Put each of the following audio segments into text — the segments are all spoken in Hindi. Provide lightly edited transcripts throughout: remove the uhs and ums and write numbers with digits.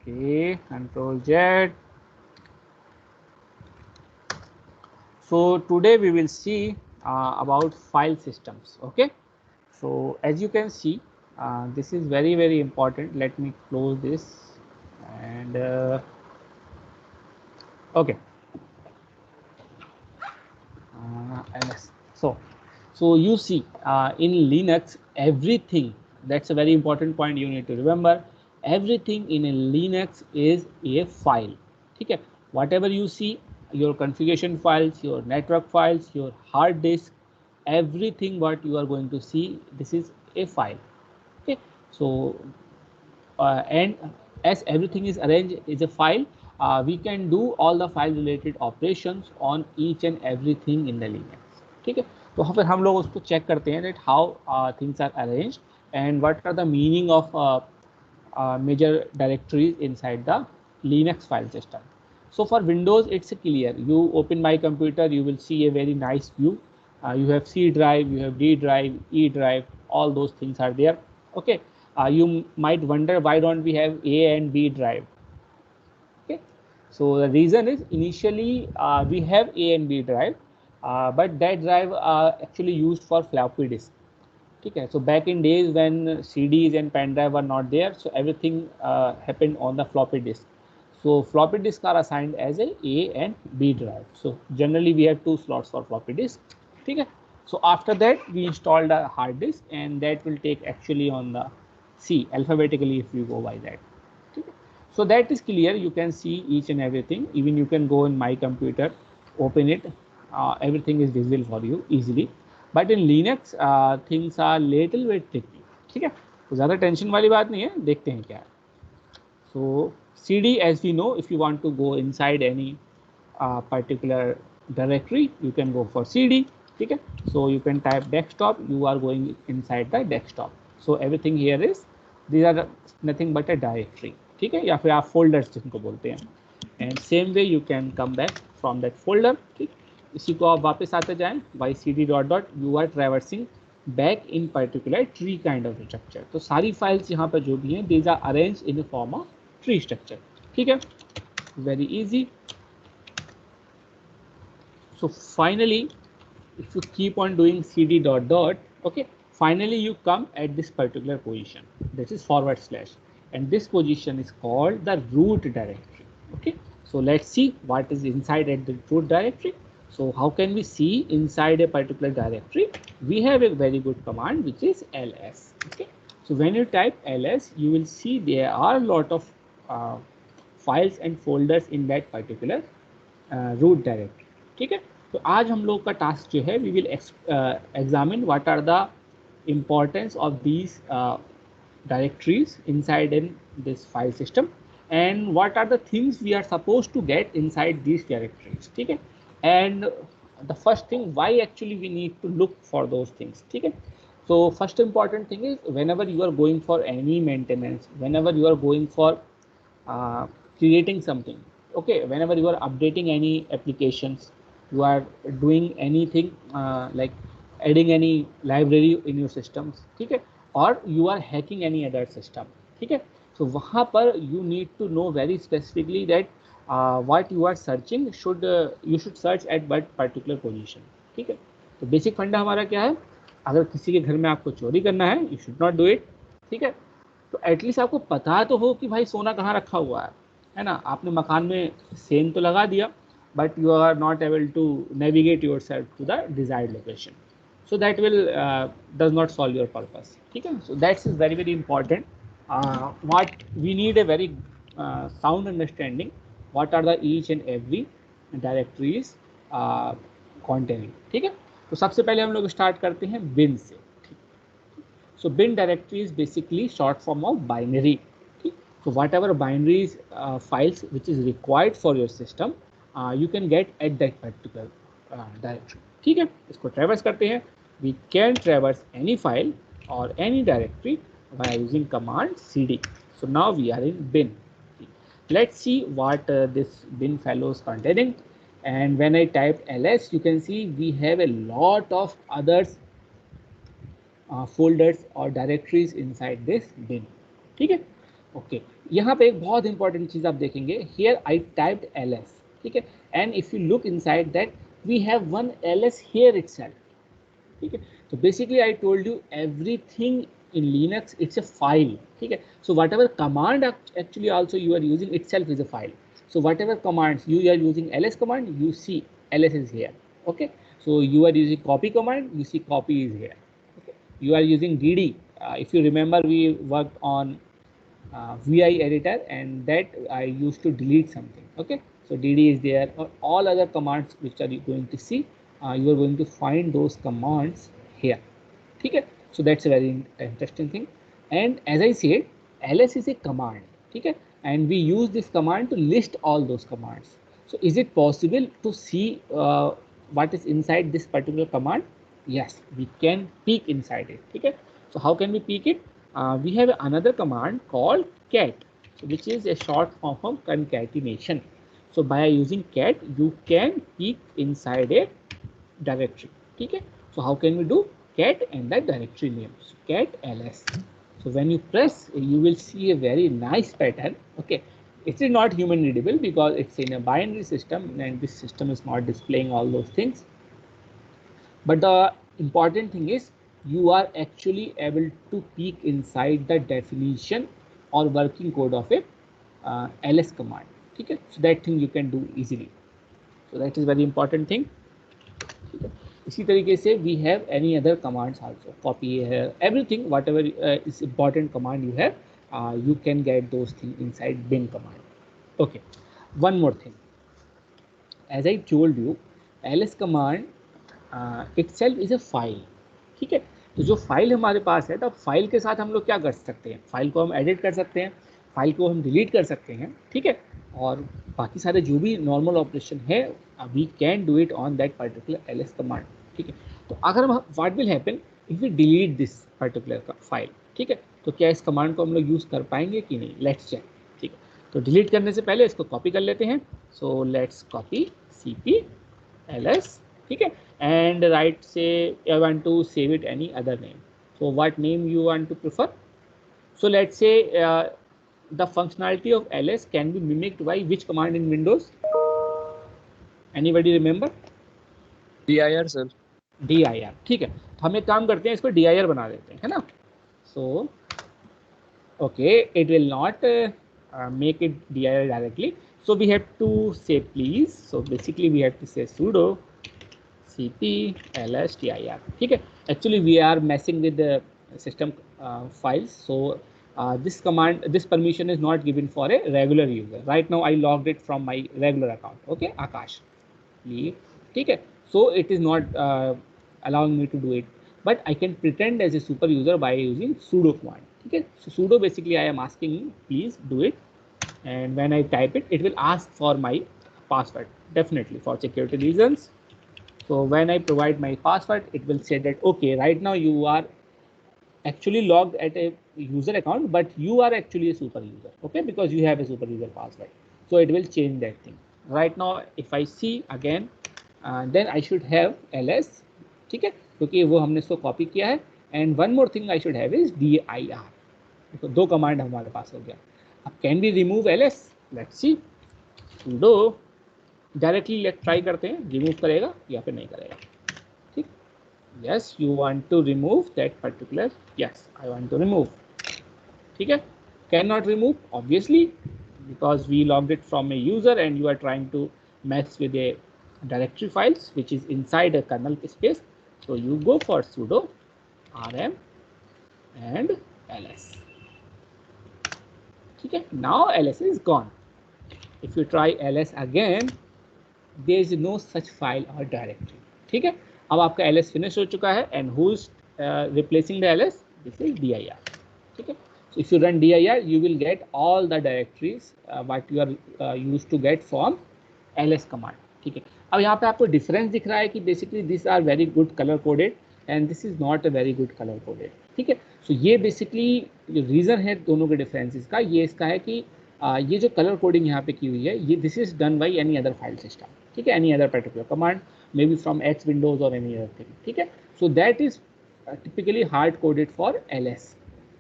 Okay, Control Z. So today we will see about file systems. Okay, so as you can see, this is very important. Let me close this and okay. Ls. So you see in Linux everything, that's a very important point you need to remember. Everything in a Linux is a file. Okay, whatever you see, your configuration files, your network files, your hard disk, everything what you are going to see, this is a file. Okay, so and as everything is arranged is a file, we can do all the file related operations on each and everything in the Linux. ठीक है, तो फिर हम लोग उसको चेक करते हैं that how things are arranged and what are the meaning of major directories inside the Linux file system. So for Windows it's clear. You open my computer, you will see a very nice view. You have C drive, you have D drive, E drive, all those things are there. Okay, you might wonder why don't we have A and B drive. Okay, so the reason is initially we have A and B drive, but that drive are actually used for floppy disk. Okay, so back in days when CDs and pen drive were not there, so everything happened on the floppy disk. So floppy disk are assigned as A and B drive. So generally we have two slots for floppy disk. Okay, so after that we installed a hard disk and that will take actually on the C alphabetically if you go by that. Okay. So that is clear. You can see each and everything. Even you can go in my computer, open it. Everything is visible for you easily. But in Linux things are little bit tricky. ठीक है, तो ज़्यादा टेंशन वाली बात नहीं है, देखते हैं क्या है. So CD, as we know, if you want to go inside any particular directory, you can go for CD. Okay, so you can type desktop, you are going inside the desktop. So everything here is, these are nothing but a directory. ठीक है, या फिर आप folders जिनको बोलते हैं. And same way you can come back from that folder. ठीक, इसी को आप वापस आते जाएं by cd dot dot, you are traversing back in particular tree kind of structure. तो सारी files यहाँ पर जो भी हैं, these are arranged in a form of tree structure. ठीक है, very easy. So finally, if you keep on doing cd dot dot, okay, finally you come at this particular position. This is forward slash, and this position is called the root directory. Okay, so let's see what is inside at the root directory. So how can we see inside a particular directory? We have a very good command which is ls. Okay, so when you type ls, you will see there are a lot of files and folders in that particular root directory. ठीक है, तो आज हम लोग का टास्क जो है, we will examine what are the importance of these directories inside in this file system and what are the things we are supposed to get inside these directories. ठीक है, and the first thing, why actually we need to look for those things. ठीक है, so first important thing is whenever you are going for any maintenance, whenever you are going for creating something, okay, whenever you are updating any applications, you are doing anything like adding any library in your systems, ठीक है, और you are hacking any other system. ठीक है, so वहाँ पर you need to know very specifically that what you are searching should you should search at what particular position. ठीक है, तो बेसिक फंडा हमारा क्या है, अगर किसी के घर में आपको चोरी करना है, you should not do it. ठीक है, तो एटलीस्ट आपको पता तो हो कि भाई सोना कहाँ रखा हुआ है ना. आपने मकान में सेन तो लगा दिया, but you are not able to navigate yourself to the desired location, so that will does not solve your purpose. ठीक है, so that's is very important. What we need a very sound understanding what are the each and every directories containing. ठीक है, तो सबसे पहले हम लोग स्टार्ट करते हैं bin से. So bin directory is basically short form of binary. Okay? So whatever binaries files which is required for your system, you can get at that particular directory. ठीक है, इसको traverse करते हैं. We can traverse any file or any directory by using command cd. So now we are in bin. Let's see what this bin fellow is containing. And when I type ls, you can see we have a lot of others folders or directories inside this bin. ठीक है, ओके, यहाँ पे एक बहुत इंपॉर्टेंट चीज आप देखेंगे, हियर आई टाइप्ड ls, ठीक है, and if you look inside that we have one ls here itself, ठीक है। तो basically I told you everything in Linux it's a file, ठीक है। So whatever command actually also you are using itself is a file. So whatever commands you are using ls command, you see ls is here, okay. So you are using copy command, you see copy is here, okay. You are using dd, if you remember we worked on vi editor, and that I used to delete something, okay. So dd is there, or all other commands which are you going to see, you are going to find those commands here, ठीक है. So that's a very interesting thing. And as I said, ls is a command, ठीक है, and we use this command to list all those commands. So is it possible to see what is inside this particular command? Yes, we can peek inside it, ठीक है. So how can we peek it? We have another command called cat, so which is a short form of concatenation. So by using cat you can peek inside a directory, ठीक है. So how can we do? Cat and the directory name, so cat ls. So when you press, you will see a very nice pattern, okay. It is not human readable because it's in a binary system and this system is not displaying all those things. But the important thing is you are actually able to peek inside the definition or working code of a ls command, okay. So that thing you can do easily. So that is very important thing. इसी तरीके से we have any other commands also, copy है, everything whatever is important command you have, you can get those thing inside bin command, okay. One more thing, as I told you ls command itself is a file, ठीक है. तो जो फाइल हमारे पास है, तो फाइल के साथ हम लोग क्या कर सकते हैं, फाइल को हम एडिट कर सकते हैं, फाइल को हम डिलीट कर सकते हैं, ठीक है. और बाकी सारे जो भी नॉर्मल ऑपरेशन है we can do it on that particular ls command, ठीक है. तो अगर हम what will happen if we delete this particular file, ठीक है, तो क्या इस कमांड को हम लोग यूज़ कर पाएंगे कि नहीं, लेट्स चेक, ठीक है. तो डिलीट करने से पहले इसको कॉपी कर लेते हैं. So let's copy cp ls, ठीक है, and write say I want to save it any other name. So what name you want to prefer? So let's say the functionality of ls can be mimicked by which command in Windows? Anybody remember? dir sir. dir, ठीक है. तो हम एक काम करते हैं, इसको dir बना देते हैं, है ना. So okay, it will not make it dir directly. So we have to say please. So basically we have to say sudo cp ls dir, ठीक है. Actually we are messing with the system files. So this command, this permission is not given for a regular user. Right now I logged it from my regular account, okay, Akash, leave, ठीक है. So it is not allowing me to do it, but I can pretend as a super user by using sudo command, ठीक है. So sudo basically I am asking please do it, and when I type it, it will ask for my password, definitely for security reasons. So when I provide my password, it will say that okay, right now you are actually logged at a user account, but you are actually a super user, okay, because you have a super user password. So it will change that thing. Right now if I see again, then I should have ls, ठीक है, क्योंकि वो हमने इसको कॉपी किया है. And one more thing I should have is dir. तो दो कमांड हमारे पास हो गया. अब can we remove ls? Let's see. sudo directly let try करते हैं, रिमूव करेगा या फिर नहीं करेगा, ठीक. Yes, you want to remove that particular, yes I want to remove, ठीक है. Can not remove obviously because we logged it from a user and you are trying to mess with a directory files which is inside a kernel space. So you go for sudo rm and ls, ठीक है. now ls is gone. if you try ls again, there is no such file or directory, ठीक है. अब आपका ls फिनिश हो चुका है and who is replacing the ls? This is dir, ठीक है. So if you run dir, you will get all the directories what you are used to get from ls command, ठीक है. अब यहाँ पे आपको डिफरेंस दिख रहा है कि basically this are very good colour coded and this is not a very good colour coded, ठीक है. सो ये बेसिकली जो रीज़न है दोनों के डिफरेंसेस का, ये इसका है कि ये जो कलर कोडिंग यहाँ पे की हुई है, ये this is done by any other file system, ठीक है, any other particular command, may be from x Windows और एनी अदर थिंग, ठीक है. So that is typically hard coded for ls,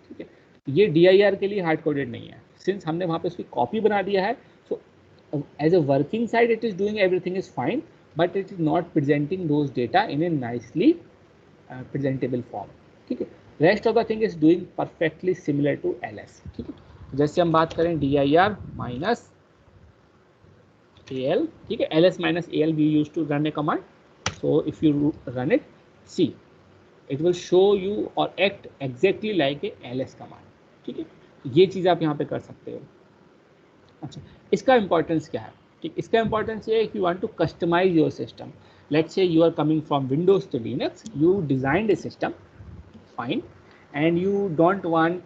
ठीक है. ये DIR के लिए हार्ड कोडेड नहीं है, सिंस हमने वहाँ पे उसकी कॉपी बना दिया है. So as a working side it is doing everything is fine, but it is not presenting those data in a nicely presentable form. ठीक है. Rest of the thing is doing perfectly similar to LS. ठीक है. जैसे हम बात करें DIR माइनस AL. ठीक है. LS minus AL we use to run a command. So if you run it, see it will show you or act exactly like a LS command. ठीक है. ये चीज़ आप यहाँ पे कर सकते हो. अच्छा, इसका इंपॉर्टेंस क्या है? ठीक, इसका इंपॉर्टेंस ये है कि you want to customise your system. Let's say you are coming from Windows to Linux, you designed a system, fine, and you don't want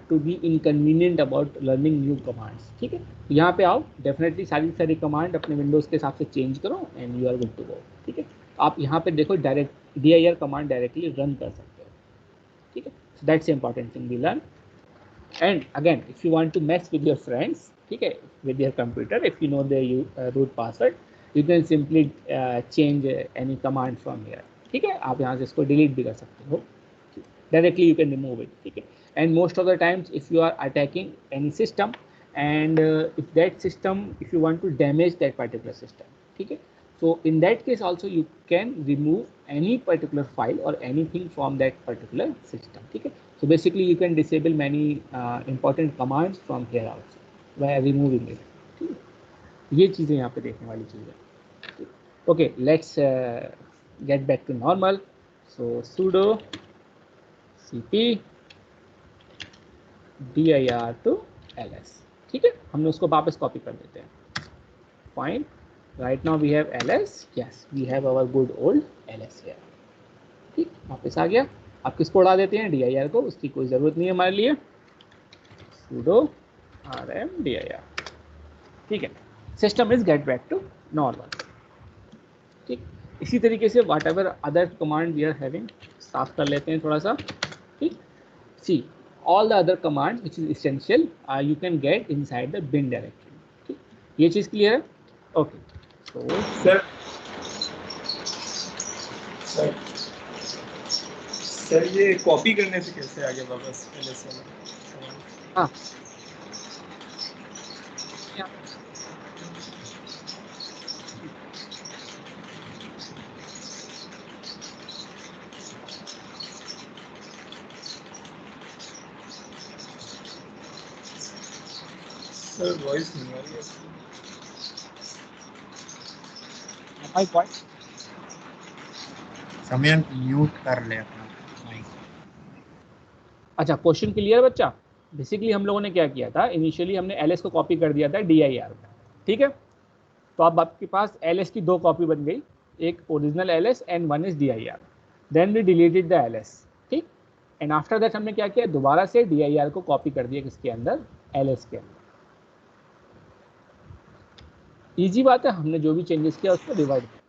to be inconvenient about learning new commands. ठीक है. यहाँ पे आओ, डेफिनेटली सारी कमांड अपने विंडोज़ के हिसाब से चेंज करो and you are good to go. ठीक है. आप यहाँ पे देखो direct DIR command directly run कर सकते हो. ठीक है. So that's important thing we learn. And again if you want to match with your friends, ठीक है, with your computer, if you know the root password, you can simply change any command from here. ठीक है. आप यहाँ से इसको डिलीट भी कर सकते हो directly, you can remove it. ठीक है. And most of the times if you are attacking any system and if that system, if you want to damage that particular system, ठीक है, so in that case also you can remove any particular file or anything from that particular system. ठीक है. So basically you can disable many important commands from here also by removing it. ठीक है. ये चीज़ें यहाँ पे देखने वाली चीज़ है. Okay, let's get back to normal. So sudo cp dir to ls. ठीक है. हमने उसको वापस कॉपी कर देते हैं. Fine. Right now we have LS. Yes, we have our good old LS here. ठीक, वापस आ गया. आप किसको उड़ा देते हैं? DIR को. उसकी कोई ज़रूरत नहीं है हमारे लिए. sudo rm dir. ठीक है. System is get back to normal. ठीक. इसी तरीके से whatever other command we are having, साफ कर लेते हैं थोड़ा सा. ठीक. सी all the other commands which is essential you can get inside the bin directory. ठीक. ये चीज़ क्लियर है? ओके. तो सर ये कॉपी करने से कैसे आगे वापस LS में? हाँ, सर वॉइस नहीं आ रही है. My point. समयंक म्यूट कर ले अपना माइक. अच्छा, क्वेश्चन क्लियर बच्चा? बेसिकली हम लोगों ने क्या किया था, इनिशियली हमने LS को कॉपी कर दिया था DIR में. ठीक है. तो अब आपके पास LS की दो कॉपी बन गई, एक original LS and one is DIR. Then we deleted the LS. ठीक. एंड आफ्टर दैट हमने क्या किया, दोबारा से DIR को कॉपी कर दिया किसके अंदर? LS के अंदर. इजी बात है, हमने जो भी चेंजेस किया उसको डिवाइड किया.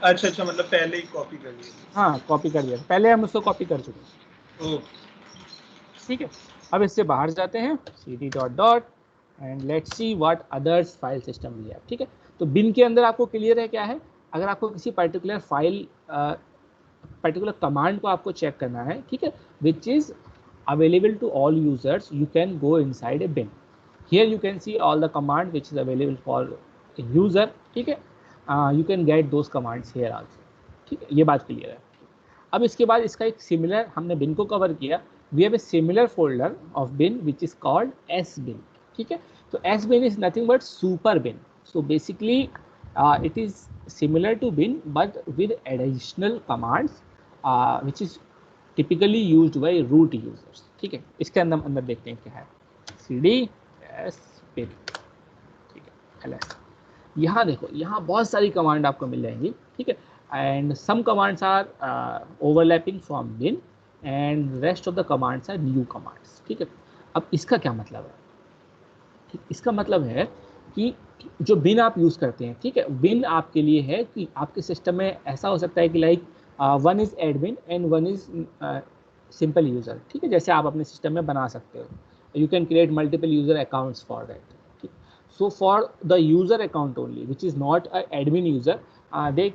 अच्छा, मतलब पहले ही कॉपी कर लिया. हाँ, कॉपी कर दिया, पहले हम उसको कॉपी कर चुके हैं. ओके. ठीक है. अब इससे बाहर जाते हैं, cd dot dot and let's see what others file system we have. ठीक है. तो बिन के अंदर आपको क्लियर है क्या है? अगर आपको किसी पर्टिकुलर फाइल पर्टिकुलर कमांड को आपको चेक करना है, ठीक है, which is available to all users, you can go inside a bin. Here you can see all the command which is available for a user. ठीक है. You can get those commands here also. ठीक है. ये बात क्लियर है. अब इसके बाद इसका एक सिमिलर, हमने bin को कवर किया. We have a similar folder of bin which is called sbin. ठीक है. तो sbin is nothing but super bin. So basically it is similar to bin but with additional commands which is typically used by root users. ठीक है. इसके अंदर देखते हैं क्या है. cd bin. ठीक है. ls. यहाँ देखो, यहाँ बहुत सारी कमांड आपको मिल जाएंगी. ठीक है. And some commands are overlapping from bin and rest of the commands are new commands. ठीक है. अब इसका क्या मतलब है? ठीक, इसका मतलब है कि जो बिन आप यूज़ करते हैं, ठीक है, बिन आपके लिए है कि आपके सिस्टम में ऐसा हो सकता है कि like one is admin and one is simple user. ठीक है. जैसे आप अपने सिस्टम में बना सकते हो, you can create multiple user accounts for that. Okay. So for the user account only, which is not a admin user, they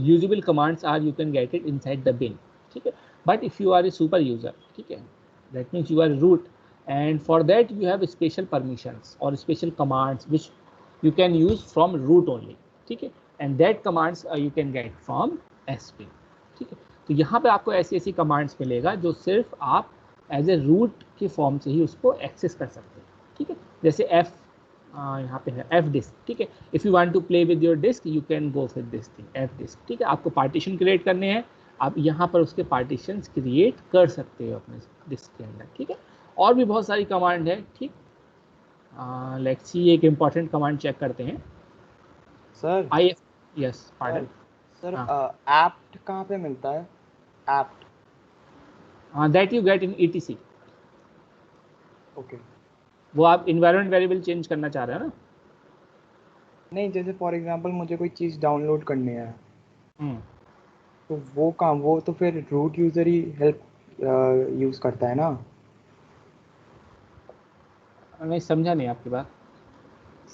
usable commands are you can get it inside the bin. ठीक है. but if you are a super user, ठीक है, that means you are root, and for that you have special permissions or special commands which you can use from root only, ठीक है, and that commands you can get from sbin, ठीक है। तो यहाँ पे आपको ऐसी ऐसी कमांड्स मिलेगा जो सिर्फ आप एज ए रूट के फॉर्म से ही उसको एक्सेस कर सकते हैं, ठीक है। जैसे f यहाँ पे है f disk, ठीक है, if you want to play with your disk you can go with this thing f disk, ठीक है। आपको पार्टीशन क्रिएट करने हैं, आप यहाँ पर उसके पार्टीशंस क्रिएट कर सकते हो अपने डिस्क के अंदर, ठीक है। और भी बहुत सारी कमांड है, ठीक। लेट्स सी, एक इम्पॉर्टेंट कमांड चेक करते हैं sir if, yes pardon sir हाँ। एप्ट कहाँ पे मिलता है? Apt that you get in etc, okay. वो आप इन्वायरमेंट वेरिएबल चेंज करना चाह रहे हैं ना? नहीं, जैसे फॉर एग्जांपल मुझे कोई चीज़ डाउनलोड करनी है हम्म, तो वो तो फिर रूट यूज़र ही हेल्प यूज़ करता है ना? मैं समझा नहीं आपकी बात।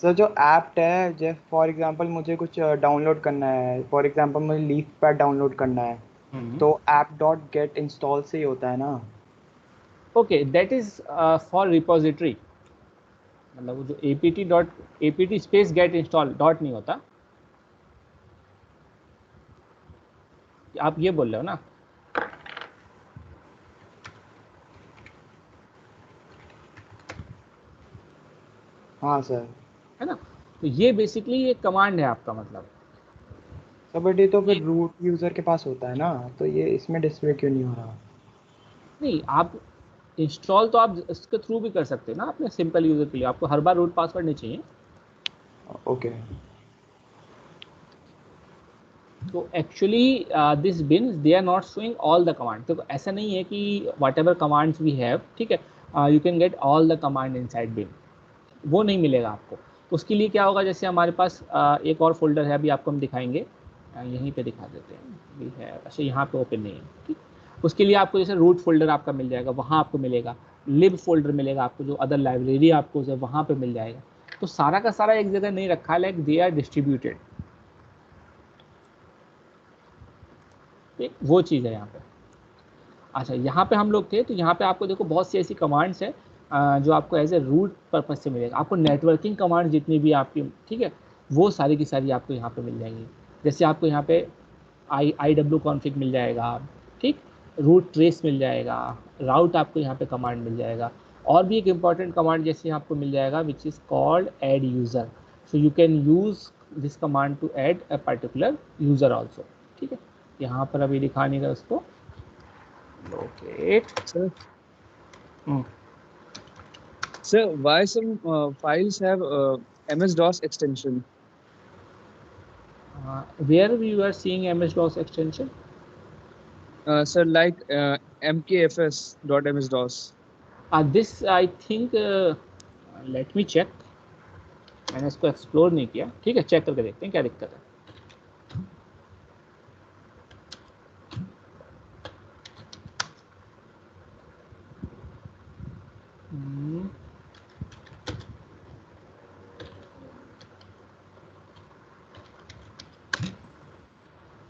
सर जो ऐप्ट है, जैसे फॉर एग्जांपल मुझे कुछ डाउनलोड करना है, फॉर एग्जांपल मुझे लीफ पैड डाउनलोड करना है तो ऐप डॉट गेट इंस्टॉल से ही होता है ना? Okay, that is for repository, मतलब वो जो apt space get install dot नहीं होता, आप ये बोल रहे हो ना? हाँ सर। है ना? तो ये बेसिकली एक कमांड है आपका, मतलब सर बट ये तो फिर रूट यूज़र के पास होता है ना, तो ये इसमें डिस्प्ले क्यों नहीं हो रहा? नहीं, आप इंस्टॉल तो आप इसके थ्रू भी कर सकते हैं ना अपने सिंपल यूजर के लिए, आपको हर बार रूट पासवर्ड नहीं चाहिए। ओके। तो actually this bins they are not showing all the command, तो ऐसा नहीं है कि whatever commands we have, ठीक है, you can get all the command inside bin, वो नहीं मिलेगा आपको। उसके लिए क्या होगा, जैसे हमारे पास एक और फोल्डर है, अभी आपको हम दिखाएंगे, यहीं पे दिखा देते हैं, भी है, अच्छा यहाँ पे ओपन नहीं है, ठीक। उसके लिए आपको जैसे रूट फोल्डर आपका मिल जाएगा, वहाँ आपको मिलेगा लिब फोल्डर मिलेगा आपको, जो अदर लाइब्रेरी आपको जो वहाँ पे मिल जाएगा। तो सारा का सारा एक जगह नहीं रखा है, लाइक दे आर डिस्ट्रीब्यूटेड, वो चीज़ है यहाँ पे। अच्छा, यहाँ पे हम लोग थे, तो यहाँ पे आपको देखो बहुत सी ऐसी कमांड्स है जो आपको एज ए रूट पर्पज से मिलेगा। आपको नेटवर्किंग कमांड जितनी भी आपकी, ठीक है, वो सारी की सारी आपको यहाँ पे मिल जाएंगी। जैसे आपको यहाँ पे IW कॉन्फ़िग मिल जाएगा, ठीक, रूट ट्रेस मिल जाएगा, राउट आपको यहाँ पे कमांड मिल जाएगा, और भी एक इम्पॉर्टेंट कमांड जैसे आपको मिल जाएगा which is called add user. So you can use this command to add a particular user also, ठीक है। यहाँ पर अभी दिखा नहीं रहा उसको, locate. Sir, Hmm. sir, why some files have MS-DOS extension? Where we were seeing MS-DOS extension? Sir, like mkfs.ms-DOS. This I think, let me check. मैंने इसको एक्सप्लोर नहीं किया, ठीक है, चेक करके देखते हैं क्या दिक्कत है।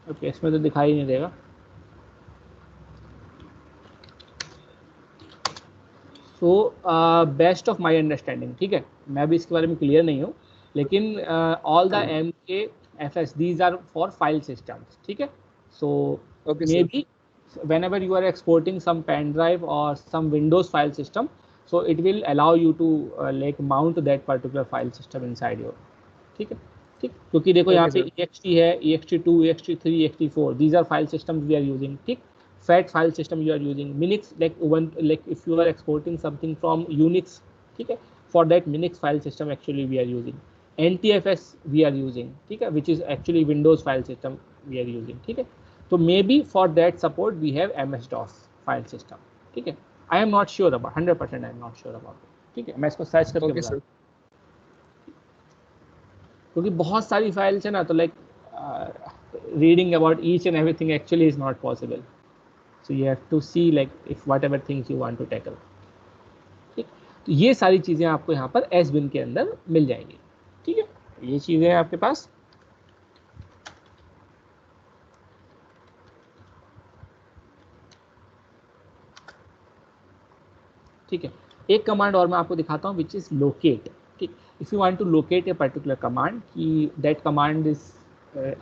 ओके, इसमें तो दिखाई नहीं देगा। So best of my understanding, ठीक है, मैं भी इसके बारे में क्लियर नहीं हूँ, लेकिन all the MKFS these are for file systems, ठीक है। So Okay, may sir. Be whenever you are exporting some pen drive or some Windows file system, so it will allow you to like mount that particular file system inside your, ठीक है, ठीक, क्योंकि देखो यहाँ पे ext है, ext2, ext3, ext4, these are file systems we are using, ठीक। fat file system you are using, Minix, like Ubuntu, like if you are exporting something from Unix, ठीक है, for that Minix file system actually we are using, NTFS we are using, ठीक है, which is actually Windows file system we are using, ठीक है। तो maybe for that support we have MS-DOS file system, ठीक है। I am not sure about 100%, I am not sure about, ठीक है, मैं इसको सर्च करके Okay, बता, sir. क्योंकि बहुत सारी फाइल्स है ना, तो like reading about each and everything actually is not possible, so you have to see like if whatever things you want to tackle, ठीक। तो ये सारी चीज़ें आपको यहाँ पर SBin के अंदर मिल जाएंगी, ठीक है, ये चीज़ें हैं आपके पास। ठीक है, एक कमांड और मैं आपको दिखाता हूँ विच इज लोकेट। ठीक, if you want to locate a particular command कि that command is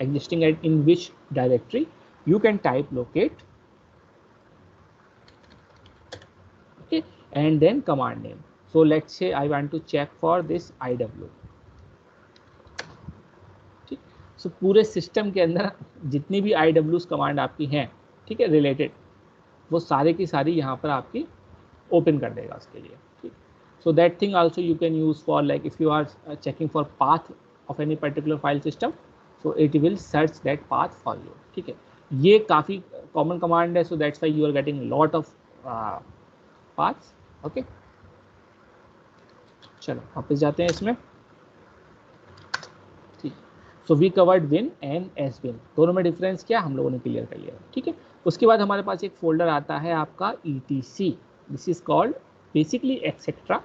existing at in which directory, you can type locate, okay, and then command name. So let's say I want to check for this IW. ठीक, so पूरे सिस्टम के अंदर जितनी भी IWs कमांड आपकी हैं, ठीक है, रिलेटेड, वो सारे की सारी यहाँ पर आपकी ओपन कर देगा उसके लिए। ठीक, so that thing also you can use for like if you are checking for path of any particular file system, so it will search that path for you। ठीक है, ये काफ़ी कॉमन कमांड है, so that's why you are getting lot of paths। Okay, चलो वापस जाते हैं इसमें। ठीक, so we covered bin and S bin, दोनों में डिफरेंस क्या हम लोगों ने क्लियर कर लिया। ठीक है, उसके बाद हमारे पास एक फोल्डर आता है आपका ETC, this is called basically etcetera,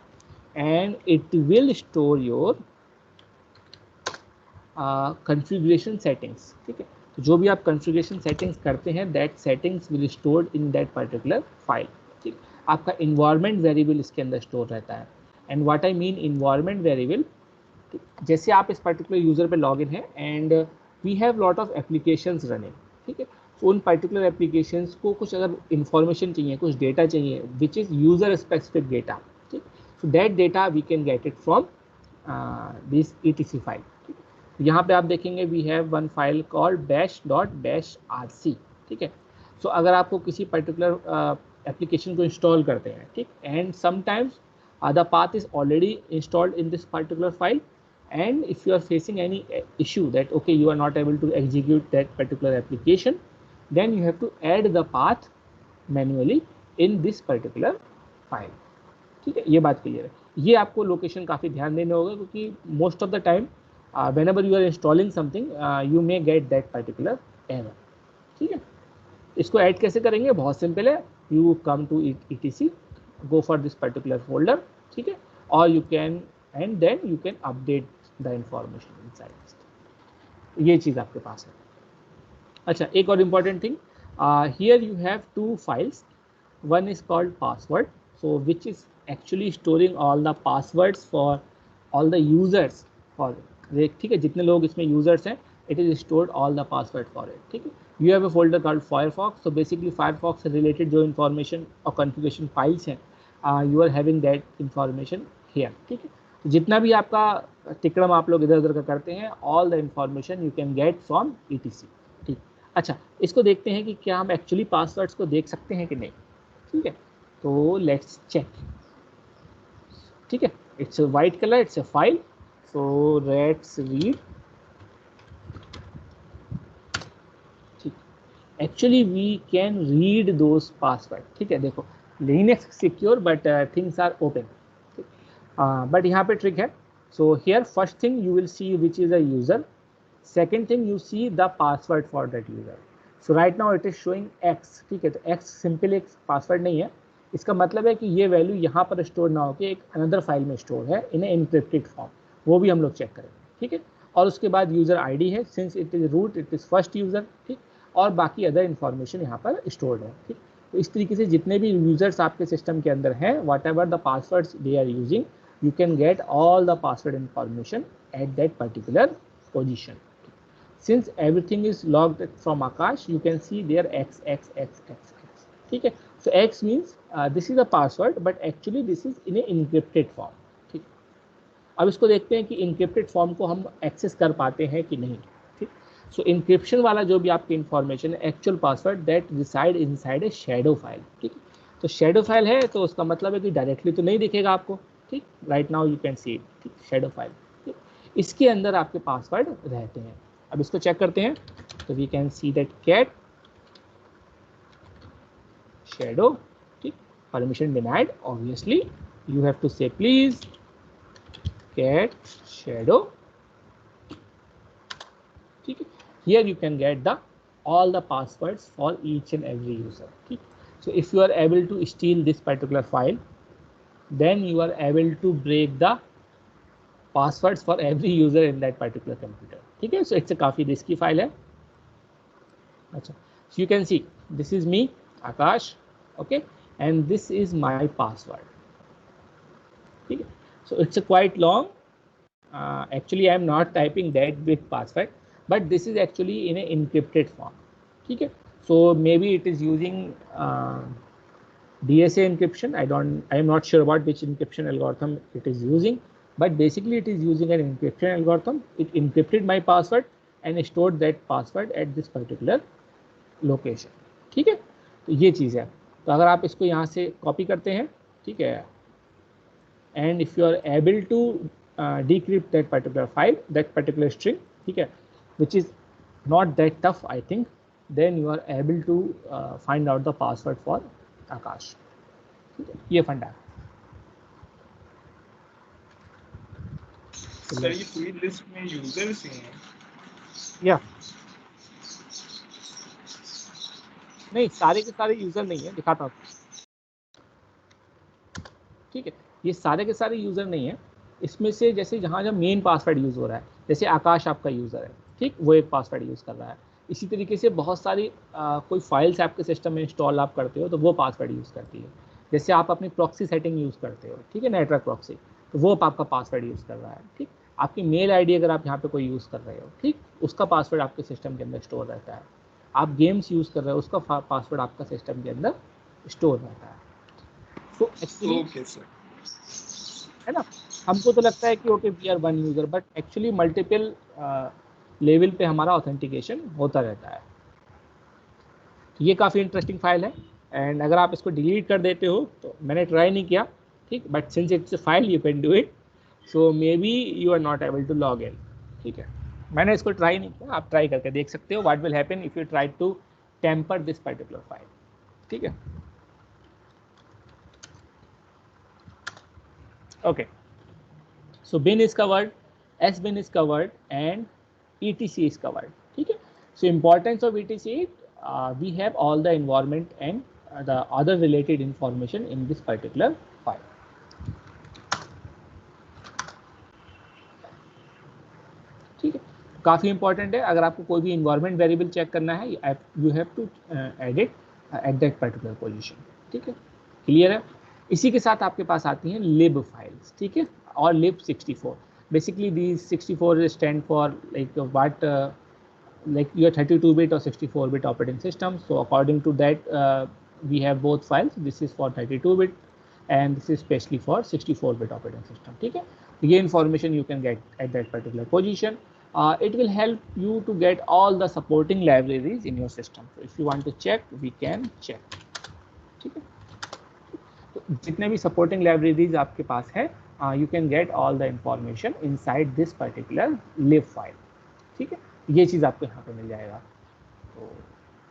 and it will store your configuration settings। ठीक है, तो जो भी आप configuration settings करते हैं that settings will stored in that particular file। ठीक, आपका environment variable इसके अंदर स्टोर रहता है। and what I mean environment variable, जैसे आप इस particular user पे login है and we have lot of applications running। ठीक है, तो उन particular applications को कुछ अगर information चाहिए, कुछ data चाहिए which is user specific data। ठीक, so that data we can get it from this etc file। यहाँ पे आप देखेंगे we have one file called bash.bashrc। ठीक है, सो अगर आपको किसी पर्टिकुलर एप्लीकेशन को इंस्टॉल करते हैं, ठीक, and sometimes the path is already installed in this particular file, and if you are facing any issue that okay you are not able to execute that particular application, then you have to add the path manually in this particular file. ठीक है, ये बात क्लियर है। ये आपको लोकेशन काफ़ी ध्यान देना होगा क्योंकि most of the time whenever you are installing something you may get that particular error। ठीक है, इसको ऐड कैसे करेंगे, बहुत सिंपल है, you come to etc, go for this particular folder। ठीक है, और you can and then you can update the information inside। ये चीज़ आपके पास है। अच्छा, एक और important thing, here you have two files, one is called password, so which is actually storing all the passwords for all the users for। ठीक है, जितने लोग इसमें यूजर्स हैं, it is stored all the password for it. ठीक है, you have a folder called Firefox, so basically Firefox से रिलेटेड जो इन्फॉर्मेशन और कॉन्फ़िगरेशन फाइल्स हैं, you are having that information here. ठीक है, जितना भी आपका टिकड़म आप लोग इधर उधर का करते हैं, all the information you can get from ETC। ठीक, अच्छा, इसको देखते हैं कि क्या हम एक्चुअली पासवर्ड्स को देख सकते हैं कि नहीं। ठीक है, तो लेट्स चेक। ठीक है, it's a white colour, it's a file, so let's read। actually we can read those password। ठीक है, देखो Linux secure but things are open। but यहाँ पे trick है। so here first thing you will see which is a user, second thing you see the password for that user। so right now it is showing x। ठीक है, तो x सिंपल एक पासवर्ड नहीं है, इसका मतलब है कि ये वैल्यू यहाँ पर स्टोर ना होकर एक अनदर फाइल में स्टोर है इन एनक्रिप्टेड फॉर्म, वो भी हम लोग चेक करेंगे। ठीक है, और उसके बाद यूज़र आईडी है, since it is root it is first user. ठीक, और बाकी अदर इन्फॉर्मेशन यहाँ पर स्टोर्ड है। ठीक, तो इस तरीके से जितने भी यूज़र्स आपके सिस्टम के अंदर हैं, whatever the passwords they are using, you can get all the password information at that particular position. Since everything is logged from Aakash, you can see there x x x x x। ठीक है, so x means this is a password but actually this is in a encrypted form. अब इसको देखते हैं कि इनक्रिप्टेड फॉर्म को हम एक्सेस कर पाते हैं कि नहीं। ठीक, सो इनक्रिप्शन वाला जो भी आपकी इन्फॉर्मेशन है, actual password that reside inside a shadow file. ठीक, तो शैडो फाइल है तो उसका मतलब है कि डायरेक्टली तो नहीं दिखेगा आपको। ठीक, right now you can see it. ठीक, शैडो फाइल, ठीक, इसके अंदर आपके पासवर्ड रहते हैं। अब इसको चेक करते हैं, तो we can see that cat shadow. ठीक, permission denied, obviously you have to say please cat shadow। ठीक है, here you can get the all the passwords for each and every user। ठीक, so if you are able to steal this particular file, then you are able to break the passwords for every user in that particular computer। ठीक है, so it's a काफ़ी risky file है। अच्छा, so you can see this is me Akash, okay, and this is my password। ठीक है. So it's a quite long. Actually I am not typing that big password, but this is actually in a encrypted form. ठीक है. So maybe it is using DSA encryption. I am not sure about which encryption algorithm it is using, but basically it is using an encryption algorithm. It encrypted my password and stored that password at this particular location. ठीक है. तो ये चीज़ है. तो अगर आप इसको यहाँ से कॉपी करते हैं, ठीक है, and if you are able to decrypt that particular file, that particular string, ठीक है, which is not that tough I think, then you are able to find out the password for Akash. ठीक है, ये फंडा है. सर ये पूरी लिस्ट में यूजर्स ही हैं या नहीं, सारे के सारे यूजर नहीं है, दिखाता हूँ. ठीक है, ये सारे के सारे यूजर नहीं है. इसमें से जैसे जहाँ जहाँ मेन पासवर्ड यूज हो रहा है, जैसे आकाश आपका यूजर है, ठीक, वो एक पासवर्ड यूज कर रहा है. इसी तरीके से बहुत सारी कोई फाइल्स आपके सिस्टम में इंस्टॉल आप करते हो तो वो पासवर्ड यूज करती है. जैसे आप अपनी प्रॉक्सी सेटिंग यूज करते हो, ठीक है, नेटवर्क प्रॉक्सी, तो वो आपका पासवर्ड यूज कर रहा है. ठीक, आपकी मेल आईडी अगर आप यहाँ पे कोई यूज कर रहे हो, ठीक, उसका पासवर्ड आपके सिस्टम के अंदर स्टोर रहता है. आप गेम्स यूज कर रहे हो, उसका पासवर्ड आपका सिस्टम के अंदर स्टोर रहता है. तो एक्चुअली ओके सर, है ना, हमको तो लगता है कि okay we are one user, but actually multiple level पे हमारा ऑथेंटिकेशन होता रहता है. तो ये काफ़ी इंटरेस्टिंग फाइल है. एंड अगर आप इसको डिलीट कर देते हो, तो मैंने ट्राई नहीं किया, ठीक, but since it's a file you can do it. So maybe you are not able to log in. ठीक है, मैंने इसको ट्राई नहीं किया, आप ट्राई करके देख सकते हो what will happen if you try to tamper this particular file. ठीक है, okay, so bin is covered, sbin is covered, and etc is covered. ठीक है, so importance of etc, we have all the environment and the other related information in this particular file. ठीक है, काफ़ी इंपॉर्टेंट है. अगर आपको कोई भी इन्वायरमेंट वेरिएबल चेक करना है, you have to edit at that particular position. ठीक है, क्लियर है. इसी के साथ आपके पास आती हैं lib फाइल्स. ठीक है, और lib64. Basically these 64 stand for like what like your 32-bit or 64-bit operating system. So according to that we have both files. This is for 32-bit and this is specially for 64-bit operating system. ठीक है, ये information you can get at that particular position. It will help you to get all the supporting libraries in your system. So if you want to check, we can check. ठीक है, तो जितने भी सपोर्टिंग लाइब्रेरीज आपके पास है, you can get all the information inside this particular lib file. ठीक है, ये चीज़ आपको यहाँ पे मिल जाएगा. तो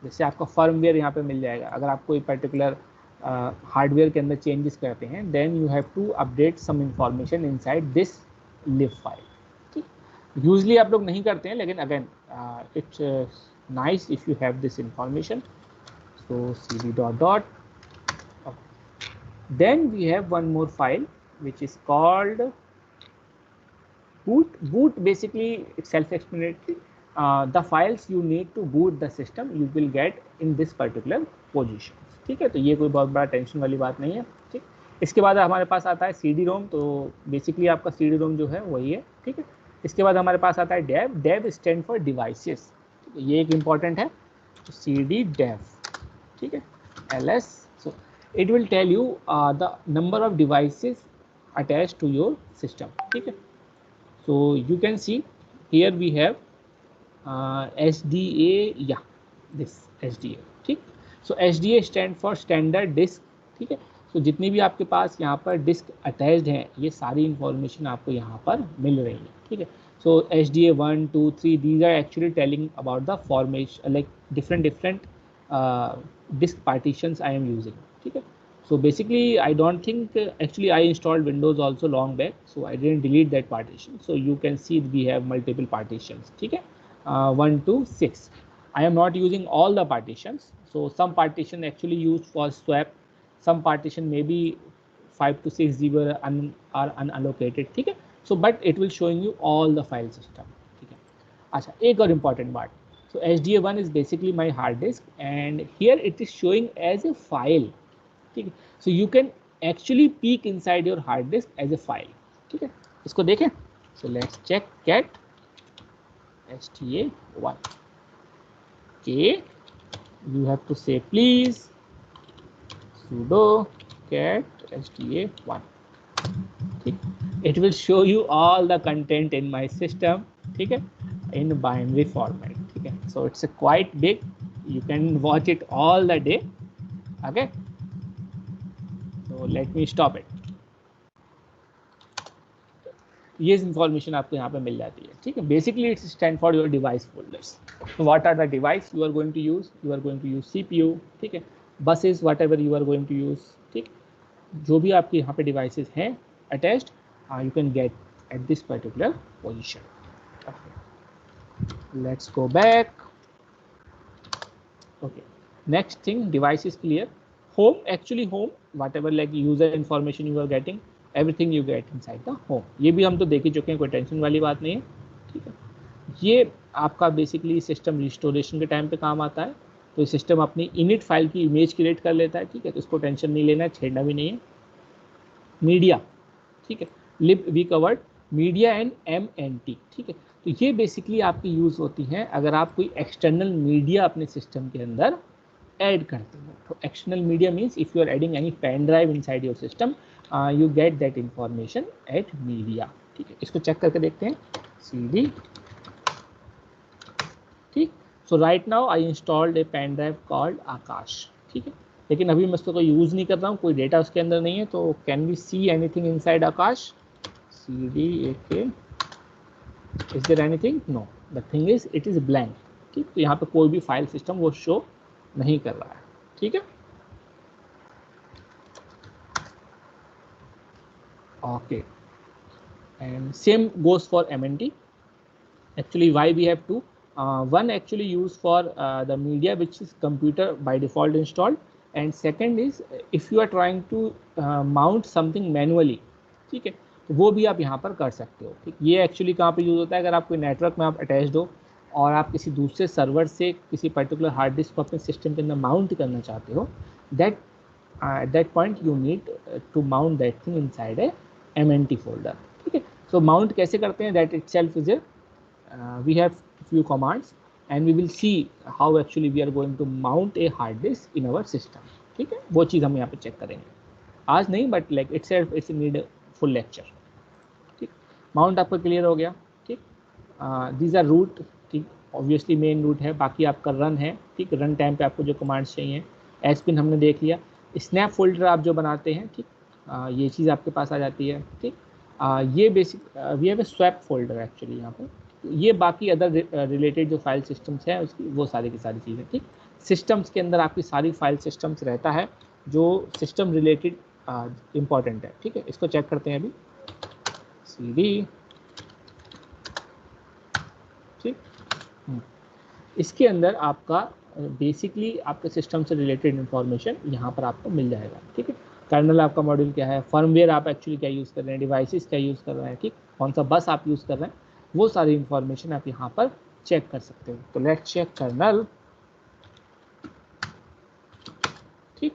जैसे आपका फर्मवेयर यहाँ पे मिल जाएगा. अगर आप कोई पर्टिकुलर हार्डवेयर के अंदर चेंजेस करते हैं, then you have to update some information inside this lib file. ठीक, यूजली आप लोग नहीं करते हैं, लेकिन again it's nice if you have this information. So cd ... Then we have one more file which is called boot. Boot basically it's self-explanatory. The files you need to boot the system you will get in this particular position. ठीक है, तो ये कोई बहुत बड़ा टेंशन वाली बात नहीं है. ठीक, इसके बाद हमारे पास आता है CD-ROM. तो बेसिकली आपका CD-ROM जो है वही है. ठीक है, इसके बाद हमारे पास आता है dev. dev stand for devices. ये एक इम्पॉर्टेंट है. तो CD dev. ठीक है, ls. So it will tell you the number of devices attached to your system. ठीक है, so you can see here we have SDA. Yeah, this SDA. ठीक, so SDA stand for standard disk. ठीक है, so जितनी भी आपके पास यहाँ पर डिस्क अटैच्ड हैं, ये सारी इंफॉर्मेशन आपको यहाँ पर मिल रही है. ठीक है, so SDA 1, 2, 3 these are actually telling about the formation, like different disk partitions I am using. ठीक है, so basically I don't think actually I installed Windows also long back, so I didn't delete that partition. So you can see we have multiple partitions. ठीक है, 1 to 6. I am not using all the partitions, so some partition actually used for swap, some partition maybe 5 to 6 GB are unallocated. ठीक है, so but it will showing you all the file system. ठीक है, अच्छा एक और important बात. So SDA1 is basically my hard disk and here it is showing as a file. ठीक है, so you can actually peek inside your hard disk as a file. ठीक है, इसको देखें. So let's check cat sta1. Okay, you have to say please sudo cat sta1. ठीक, it will show you all the content in my system. ठीक है, in binary format. ठीक है, so it's a quite big, you can watch it all the day. Okay, so let me stop it. ये इंफॉर्मेशन आपको यहाँ पे मिल जाती है. ठीक है, basically it's stand for your device folders. What are the device you are going to use? You are going to use CPU. ठीक है, buses whatever you are going to use. ठीक, जो भी आपके यहाँ पे डिवाइसेस हैं attached, you can get at this particular position. Let's go back. Okay, next thing, device is clear. Home, actually home whatever like user information you are getting, everything you get inside the home. ये भी हम तो देख ही चुके हैं, कोई टेंशन वाली बात नहीं है. ठीक है, ये आपका बेसिकली सिस्टम रिस्टोरेशन के टाइम पे काम आता है. तो सिस्टम अपनी इनिट फाइल की इमेज क्रिएट कर लेता है. ठीक है, तो इसको टेंशन नहीं लेना है, छेड़ना भी नहीं है. मीडिया, ठीक है, lib we covered media and MNT. ठीक है, तो ये बेसिकली आपकी यूज़ होती हैं अगर आप कोई एक्सटर्नल मीडिया अपने सिस्टम के अंदर ऐड करते हो. तो external media means if you are adding any pen drive inside your system, you get that information at media. ठीक है, इसको चेक करके देखते हैं. CD. ठीक, so right now I installed a pen drive called Akash. ठीक है, लेकिन अभी मैं इसको यूज़ नहीं कर रहा हूँ, कोई डेटा उसके अंदर नहीं है. तो can we see anything inside Akash? CD AK. Is there anything? No. The thing is it is blank. ठीक, तो यहाँ पे कोई भी फाइल सिस्टम वो शो नहीं कर रहा है. ठीक है, okay, and same goes for MNT. Actually, why we have two? One actually used for the media, which is computer by default installed, and second is if you are trying to mount something manually. ठीक है, तो वो भी आप यहाँ पर कर सकते हो. ठीक, ये एक्चुअली कहाँ पे यूज़ होता है? अगर आप कोई नेटवर्क में आप अटैच्ड हो और आप किसी दूसरे सर्वर से किसी पर्टिकुलर हार्ड डिस्क को अपने सिस्टम के अंदर माउंट करना चाहते हो, that at that point you need to mount that thing inside a MNT folder. ठीक है, so mount कैसे करते हैं? That itself is a we have few commands and we will see how actually we are going to mount a hard disk in our system. ठीक है, वो चीज़ हम यहाँ पे चेक करेंगे आज नहीं, but like itself it's need full lecture. ठीक, माउंट आपका क्लियर हो गया. ठीक, these are root. ठीक, ऑब्वियसली मेन रूट है, बाकी आपका रन है. ठीक, रन टाइम पे आपको जो कमांड्स चाहिए. एसपिन हमने देख लिया. स्नैप फोल्डर आप जो बनाते हैं, ठीक, ये चीज़ आपके पास आ जाती है. ठीक, ये basic we have a swap folder actually यहाँ पे. ये बाकी अदर रिलेटेड जो फाइल सिस्टम्स हैं उसकी वो सारी की सारी चीज़ें. ठीक, सिस्टम्स के अंदर आपकी सारी फाइल सिस्टम्स रहता है जो सिस्टम रिलेटेड इम्पॉर्टेंट है. ठीक है, इसको चेक करते हैं अभी. CD. ठीक, इसके अंदर आपका बेसिकली आपके सिस्टम से रिलेटेड इन्फॉर्मेशन यहाँ पर आपको मिल जाएगा. ठीक है, कर्नल आपका मॉड्यूल क्या है, फर्मवेयर आप एक्चुअली क्या यूज़ कर रहे हैं, डिवाइसेस क्या यूज़ कर रहे हैं, ठीक, कौन सा बस आप यूज़ कर रहे हैं, वो सारी इन्फॉर्मेशन आप यहाँ पर चेक कर सकते हो. तो लेट्स चेक कर्नल. ठीक,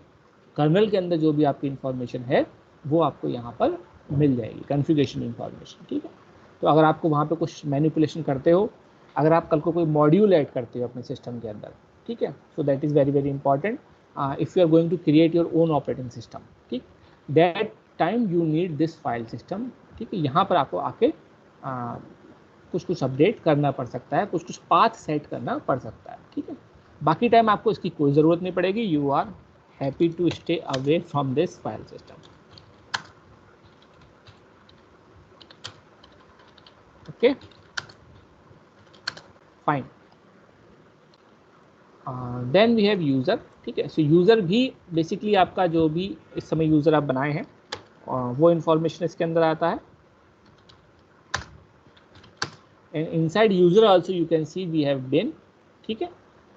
कर्नल के अंदर जो भी आपकी इन्फॉर्मेशन है वो आपको यहाँ पर मिल जाएगी, कॉन्फ़िगरेशन इन्फॉर्मेशन. ठीक है, तो अगर आपको वहाँ पर कुछ मैनिपुलेशन करते हो, अगर आप कल को कोई मॉड्यूल ऐड करते हो अपने सिस्टम के अंदर, ठीक है, so that is very very important. If you are going to create your own operating system, ठीक, that time you need this file system. ठीक है, यहाँ पर आपको आके कुछ कुछ अपडेट करना पड़ सकता है, कुछ कुछ पाथ सेट करना पड़ सकता है. ठीक है, बाकी टाइम आपको इसकी कोई ज़रूरत नहीं पड़ेगी. You are happy to stay away from this file system. Okay, fine. Then we have user. ठीक है, सो यूज़र भी बेसिकली आपका जो भी इस समय यूज़र आप बनाए हैं वो इन्फॉर्मेशन इसके अंदर आता है. And inside user also you can see we have bin. ठीक है,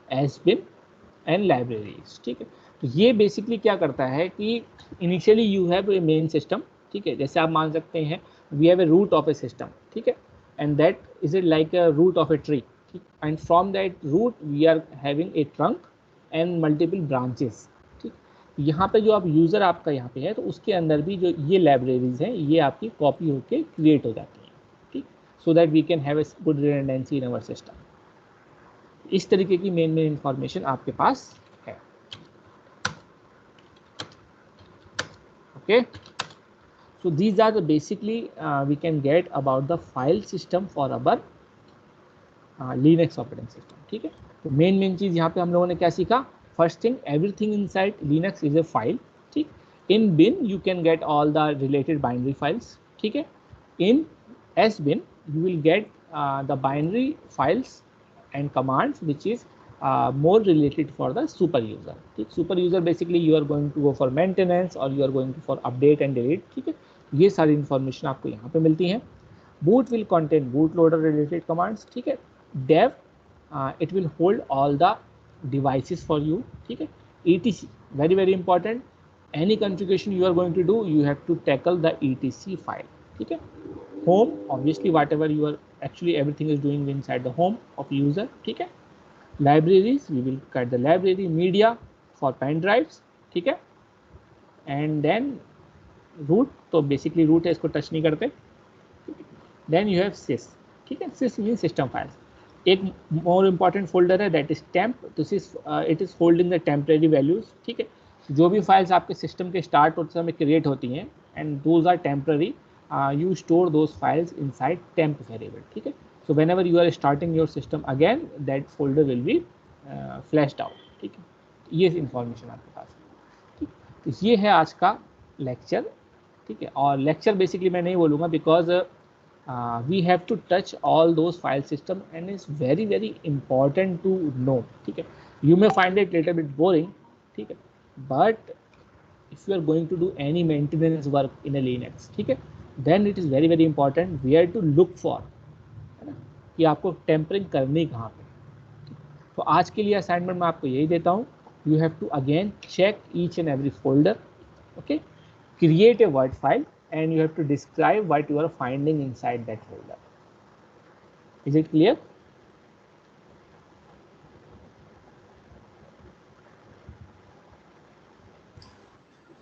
एज बिन एंड लाइब्रेरीज. ठीक है, तो ये बेसिकली क्या करता है कि initially you have a main system. ठीक है, जैसे आप मान सकते हैं we have a root of a system. ठीक है, and that is it like a root of a tree. And from that root we are having a trunk and multiple branches. ठीक, यहाँ पे जो आप यूज़र आपका यहाँ पे है तो उसके अंदर भी जो ये लाइब्रेरीज हैं ये आपकी कॉपी होके क्रिएट हो जाती हैं, ठीक, so that we can have a good redundancy in our system. इस तरीके की मेन इंफॉर्मेशन आपके पास है। Okay, so these are the basically we can get about the file system for our Linux operating system, ठीक है। तो मेन चीज़ यहाँ पे हम लोगों ने क्या सीखा? First thing, everything inside Linux is a file, ठीक। In bin you can get all the related binary files, ठीक है। In sbin you will get the binary files and commands which is more related for the super user, ठीक। super user basically you are going to go for maintenance or you are going to for update and delete, ठीक है। ये सारी इंफॉर्मेशन आपको यहाँ पे मिलती है। boot will contain boot loader related commands, ठीक है। dev it will hold all the devices for you, ठीक है। etc very important, any configuration you are going to do you have to tackle the etc file, ठीक है। home obviously whatever you are actually everything is doing inside the home of user, ठीक है। libraries we will cut the library, media for pen drives, ठीक है। and then root, तो basically root है, इसको टच नहीं करते। then you have sys, ठीक है। sys means system files। एक more important folder है that is temp, तो sys it is holding the temporary values, ठीक है। जो भी फाइल्स आपके सिस्टम के स्टार्ट होते समय क्रिएट होती हैं and those are temporary, you store those files inside temp variable, ठीक है। so whenever you are starting your system again that folder will be flashed out, ठीक है। ये इंफॉर्मेशन आपके पास है, ठीक। तो ये है आज का लेक्चर, ठीक है। और लेक्चर बेसिकली मैं नहीं बोलूँगा because we have to touch all those file system and is very important to know, ठीक है। You may find it little bit boring, ठीक है, but if you are going to do any maintenance work in a Linux, ठीक है, then it is very important where to look for, है ना, कि आपको टेम्परिंग करनी कहाँ पे। तो आज के लिए असाइनमेंट मैं आपको यही देता हूँ, you have to again check each and every folder, okay, create a word file and you have to describe what you are finding inside that folder. Is it clear?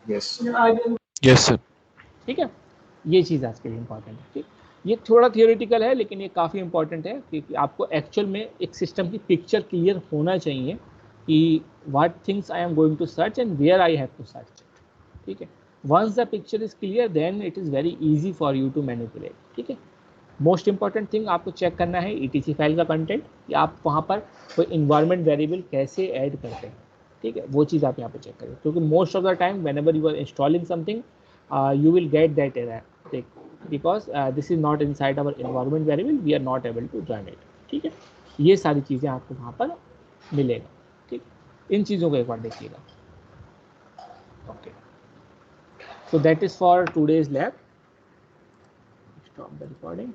Yes sir. ठीक है, ये चीज़ आज के लिए इंपॉर्टेंट है, ठीक। ये थोड़ा थियोरेटिकल है लेकिन ये काफ़ी इंपॉर्टेंट है क्योंकि आपको एक्चुअल में एक सिस्टम की पिक्चर क्लियर होना चाहिए कि what things I am going to search and where I have to search, ठीक है। Once the picture is clear then it is very easy for you to manipulate, ठीक है। मोस्ट इंपॉर्टेंट थिंग आपको चेक करना है ETC फाइल का कंटेंट, कि आप वहाँ पर कोई इन्वायरमेंट वेरिएबल कैसे ऐड करते हैं, ठीक है, वो चीज़ आप यहाँ पे चेक करें, क्योंकि most of the time whenever you are installing something you will get that error because this is not inside our environment variable, we are not able to run it, ठीक है। ये सारी चीज़ें आपको वहाँ पर मिलेगा, ठीक। इन चीज़ों को एक बार देखिएगा, okay. so that is for today's lab, stop the recording।